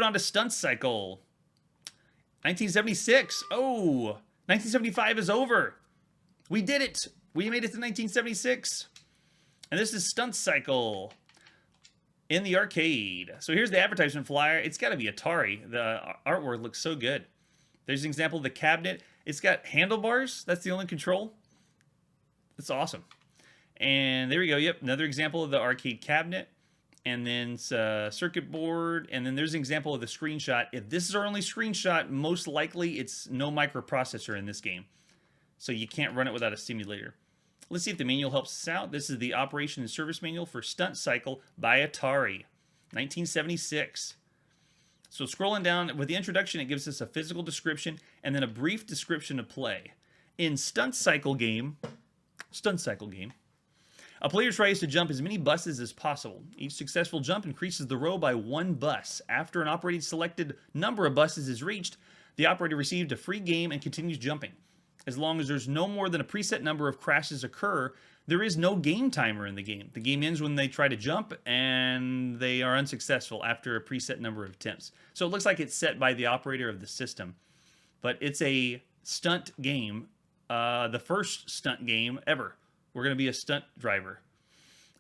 on to Stunt Cycle. 1976. Oh, 1975 is over. We did it. We made it to 1976. And this is Stunt Cycle in the arcade. So here's the advertisement flyer. It's got to be Atari. The artwork looks so good. There's an example of the cabinet. It's got handlebars. That's the only control. That's awesome. And there we go. Yep, another example of the arcade cabinet. And then circuit board. And then there's an example of the screenshot. If this is our only screenshot, most likely it's no microprocessor in this game. So you can't run it without a simulator. Let's see if the manual helps us out. This is the operation and service manual for Stunt Cycle by Atari, 1976. So scrolling down, with the introduction, it gives us a physical description and then a brief description of play. In Stunt Cycle game, a player tries to jump as many buses as possible. Each successful jump increases the row by 1 bus. After an operator's selected number of buses is reached, the operator received a free game and continues jumping. As long as there's no more than a preset number of crashes occur, there is no game timer in the game. The game ends when they try to jump, and they are unsuccessful after a preset number of attempts. So it looks like it's set by the operator of the system. But it's a stunt game, the first stunt game ever. We're going to be a stunt driver.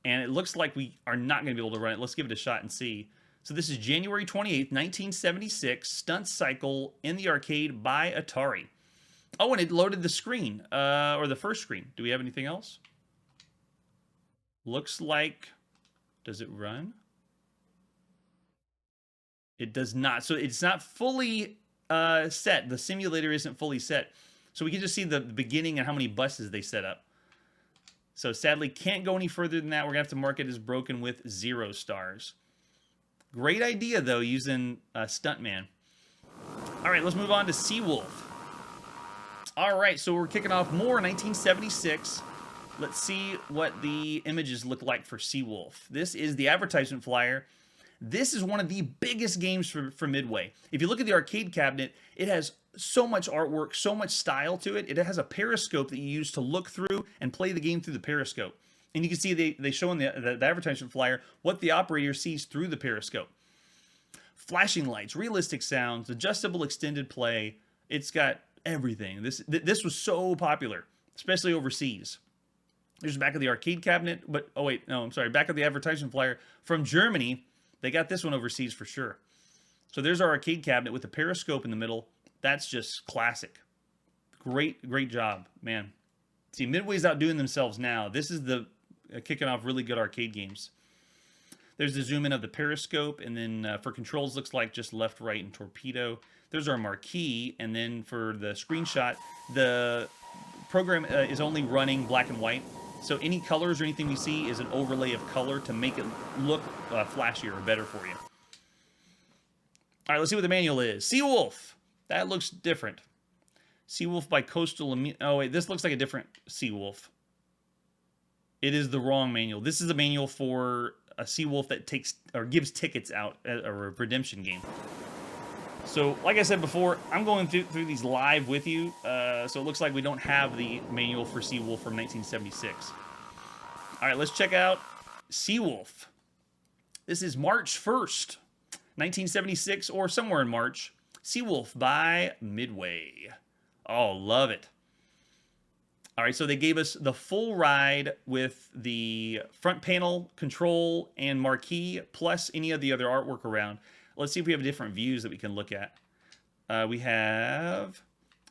And it looks like we are not going to be able to run it. Let's give it a shot and see. So this is January 28th, 1976, Stunt Cycle in the arcade by Atari. Oh, and it loaded the screen, or the first screen. Do we have anything else? Looks like, does it run? It does not. So it's not fully set. The simulator isn't fully set. So we can just see the beginning and how many buses they set up. So sadly, can't go any further than that. We're going to have to mark it as broken with 0 stars. Great idea, though, using Stuntman. All right, let's move on to Seawolf. All right, so we're kicking off more 1976. Let's see what the images look like for Seawolf. This is the advertisement flyer. This is one of the biggest games for Midway. If you look at the arcade cabinet, it has so much artwork, so much style to it. It has a periscope that you use to look through and play the game through the periscope. And you can see they show in the advertisement flyer what the operator sees through the periscope. Flashing lights, realistic sounds, adjustable extended play. It's got everything. This was so popular, especially overseas. There's the back of the arcade cabinet, but oh wait, no, I'm sorry, back of the advertisement flyer from Germany. They got this one overseas for sure. So there's our arcade cabinet with the periscope in the middle. That's just classic. Great job, man. See, Midway's outdoing themselves now. This is the kicking off really good arcade games. There's the zoom in of the periscope, and then for controls, looks like just left, right, and torpedo. There's our marquee, and then for the screenshot, the program is only running black and white. So any colors or anything we see is an overlay of color to make it look flashier or better for you. All right, let's see what the manual is. Seawolf. That looks different. Seawolf by Coastal. Oh, wait, this looks like a different Seawolf. It is the wrong manual. This is a manual for a Seawolf that takes or gives tickets out at a redemption game. So, like I said before, I'm going through these live with you, so it looks like we don't have the manual for Seawolf from 1976. All right, let's check out Seawolf. This is March 1st, 1976, or somewhere in March. Seawolf by Midway. Oh, love it. All right, so they gave us the full ride with the front panel, control, and marquee, plus any of the other artwork around. Let's see if we have different views that we can look at. We have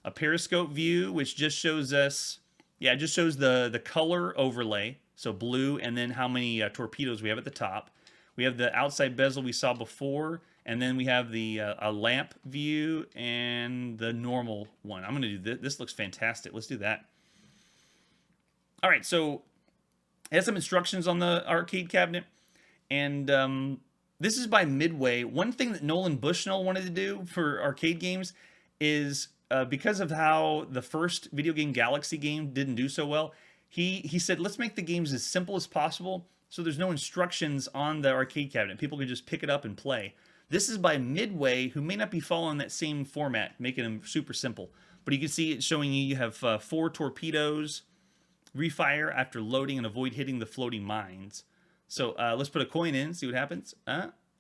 a periscope view, which just shows us, it just shows the color overlay, so blue, and then how many torpedoes we have at the top. We have the outside bezel we saw before, and then we have the a lamp view and the normal one. I'm going to do this. This looks fantastic. Let's do that. All right, so it has some instructions on the arcade cabinet, and this is by Midway. One thing that Nolan Bushnell wanted to do for arcade games is, because of how the first Video Game Galaxy game didn't do so well, he said, let's make the games as simple as possible so there's no instructions on the arcade cabinet. People can just pick it up and play. This is by Midway, who may not be following that same format, making them super simple. But you can see it showing you have 4 torpedoes, refire after loading, and avoid hitting the floating mines. So let's put a coin in, see what happens.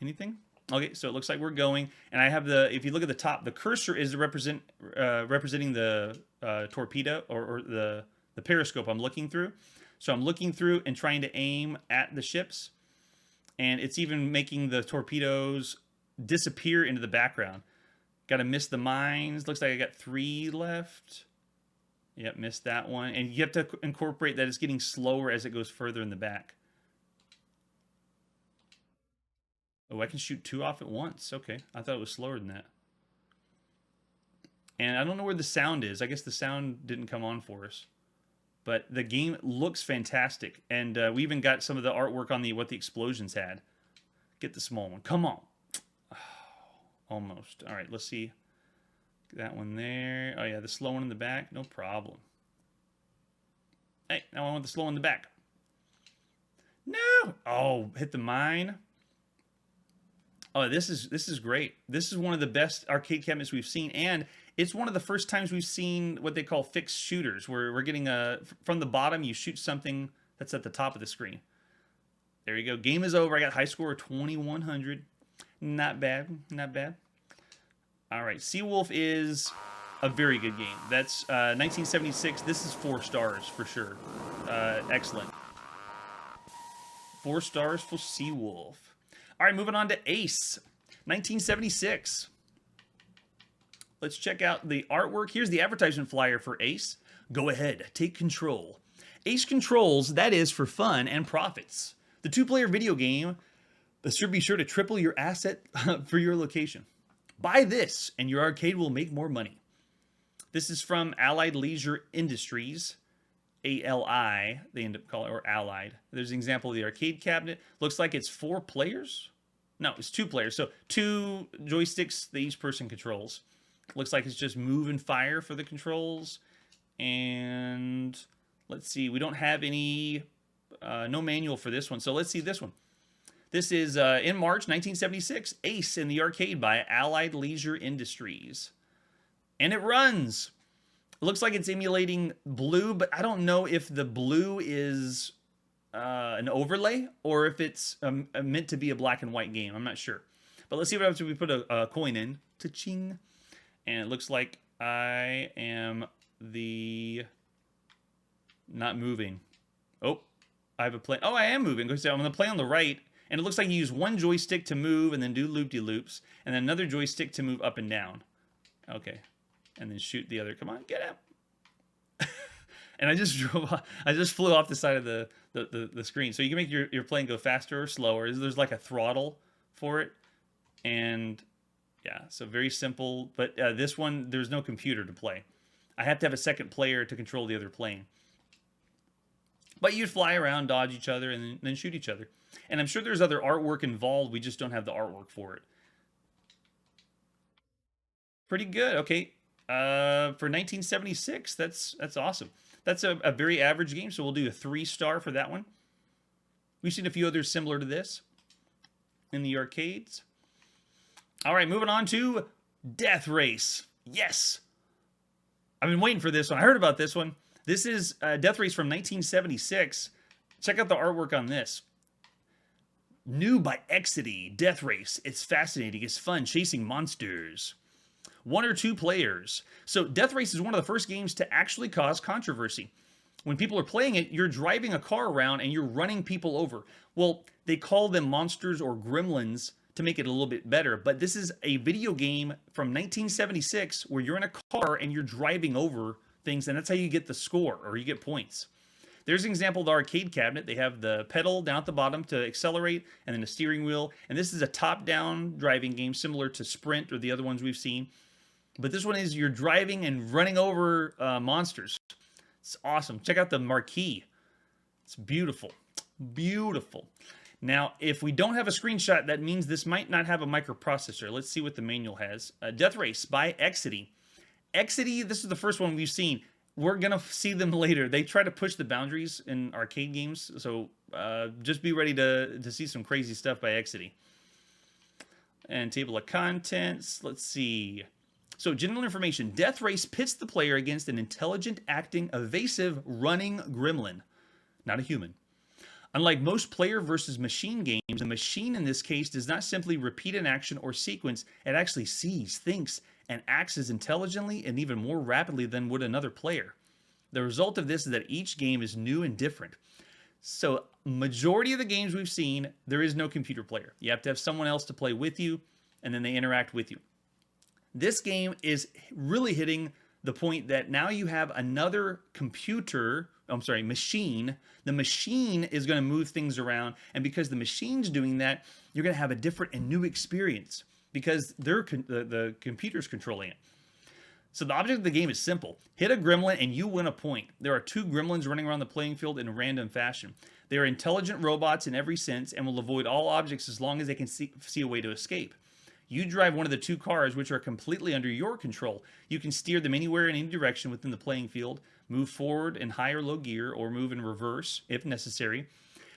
Anything? Okay, so it looks like we're going, and I have if you look at the top, the cursor is representing the torpedo or the periscope I'm looking through. So I'm looking through and trying to aim at the ships, and it's even making the torpedoes disappear into the background. Got to miss the mines. Looks like I got 3 left. Yep, missed that one. And you have to incorporate that it's getting slower as it goes further in the back. Oh, I can shoot 2 off at once. Okay, I thought it was slower than that. And I don't know where the sound is. I guess the sound didn't come on for us. But the game looks fantastic. And we even got some of the artwork on what the explosions had. Get the small one. Come on. Oh, almost. All right, let's see. That one there. Oh, yeah, the slow one in the back. No problem. Hey, now I want the slow one in the back. No! Oh, hit the mine. Oh, this is great. This is one of the best arcade cabinets we've seen, and it's one of the first times we've seen what they call fixed shooters, where we're getting from the bottom, you shoot something that's at the top of the screen. There you go. Game is over. I got high score of 2100. Not bad. Not bad. All right. Seawolf is a very good game. That's 1976. This is 4 stars for sure. Excellent. 4 stars for Seawolf. All right, moving on to Ace, 1976. Let's check out the artwork. Here's the advertisement flyer for Ace. Go ahead, take control. Ace controls, that is for fun and profits. The 2-player video game that should be sure to triple your asset for your location. Buy this and your arcade will make more money. This is from Allied Leisure Industries. ALI, they end up calling it, or Allied. There's an example of the arcade cabinet. Looks like it's 4 players. No, it's 2 players. So 2 joysticks that each person controls. Looks like it's just move and fire for the controls. And let's see, we don't have any, no manual for this one. So let's see this one. This is in March 1976, Ace in the arcade by Allied Leisure Industries. And it runs. It looks like it's emulating blue, but I don't know if the blue is an overlay or if it's meant to be a black and white game. I'm not sure. But let's see what happens if we put a coin in. Ta-ching. And it looks like I am not moving. Oh, I have a play. Oh, I am moving. I'm going to play on the right. And it looks like you use one joystick to move and then do loop-de-loops. And then another joystick to move up and down. Okay. And then shoot the other. Come on, get up. And I just flew off the side of the screen. So you can make your plane go faster or slower. There's like a throttle for it. And yeah, so very simple. But this one, there's no computer to play. I have to have a second player to control the other plane. But you'd fly around, dodge each other, and then shoot each other. And I'm sure there's other artwork involved. We just don't have the artwork for it. Pretty good. Okay. For 1976, that's awesome. That's a very average game, so we'll do a 3-star for that one. We've seen a few others similar to this in the arcades. All right, moving on to Death Race. Yes! I've been waiting for this one. I heard about this one. This is Death Race from 1976. Check out the artwork on this. New by Exidy, Death Race. It's fascinating. It's fun chasing monsters. 1 or 2 players. So Death Race is one of the first games to actually cause controversy. When people are playing it, you're driving a car around and you're running people over. Well, they call them monsters or gremlins to make it a little bit better, but this is a video game from 1976 where you're in a car and you're driving over things, and that's how you get the score, or you get points. There's an example of the arcade cabinet. They have the pedal down at the bottom to accelerate, and then a steering wheel, and this is a top-down driving game similar to Sprint or the other ones we've seen. But this one is you're driving and running over monsters. It's awesome. Check out the marquee. It's beautiful. Beautiful. Now, if we don't have a screenshot, that means this might not have a microprocessor. Let's see what the manual has. Death Race by Exidy. Exidy, this is the first one we've seen. We're going to see them later. They try to push the boundaries in arcade games, so just be ready to see some crazy stuff by Exidy. And table of contents. Let's see. So, general information. Death Race pits the player against an intelligent, acting, evasive, running gremlin. Not a human. Unlike most player versus machine games, The machine in this case does not simply repeat an action or sequence, it actually sees, thinks, and acts as intelligently and even more rapidly than would another player. The result of this is that each game is new and different. So, majority of the games we've seen, there is no computer player. You have to have someone else to play with you, and then they interact with you. This game is really hitting the point that now you have another machine. The machine is going to move things around, and because the machine's doing that, you're going to have a different and new experience because the computer's controlling it. So the object of the game is simple. Hit a gremlin and you win a point. There are 2 gremlins running around the playing field in a random fashion. They are intelligent robots in every sense and will avoid all objects as long as they can see a way to escape. You drive one of the 2 cars, which are completely under your control. You can steer them anywhere in any direction within the playing field, move forward in high or low gear, or move in reverse if necessary.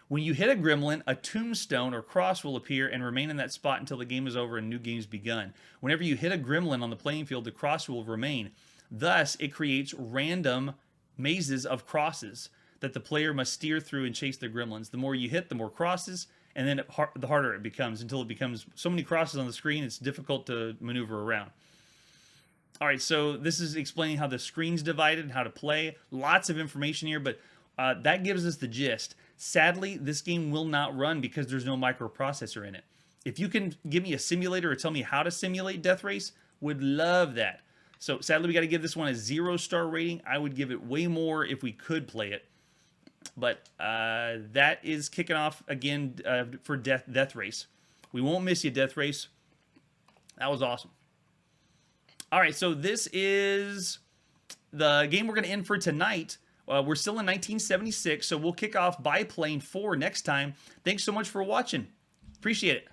When you hit a gremlin, a tombstone or cross will appear and remain in that spot until the game is over and new game's begun. Whenever you hit a gremlin on the playing field, the cross will remain. Thus, it creates random mazes of crosses that the player must steer through and chase their gremlins. The more you hit, the more crosses, and then the harder it becomes until it becomes so many crosses on the screen, it's difficult to maneuver around. All right, so this is explaining how the screen's divided, how to play. Lots of information here, but that gives us the gist. Sadly, this game will not run because there's no microprocessor in it. If you can give me a simulator or tell me how to simulate Death Race, would love that. So sadly, we got to give this one a 0-star rating. I would give it way more if we could play it. But that is kicking off again for Death Race. We won't miss you, Death Race. That was awesome. All right, so this is the game we're going to end for tonight. We're still in 1976, so we'll kick off Biplane 4 next time. Thanks so much for watching. Appreciate it.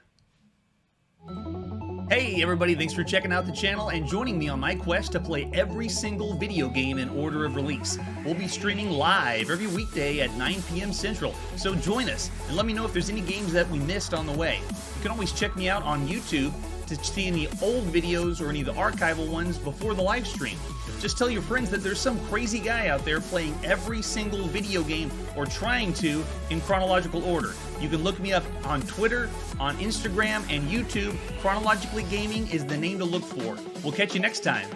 Hey everybody, thanks for checking out the channel and joining me on my quest to play every single video game in order of release. We'll be streaming live every weekday at 9 p.m. Central, so join us and let me know if there's any games that we missed on the way. You can always check me out on YouTube to see any old videos or any of the archival ones before the live stream. Just tell your friends that there's some crazy guy out there playing every single video game or trying to in chronological order. You can look me up on Twitter, on Instagram, and YouTube. Chronologically Gaming is the name to look for. We'll catch you next time.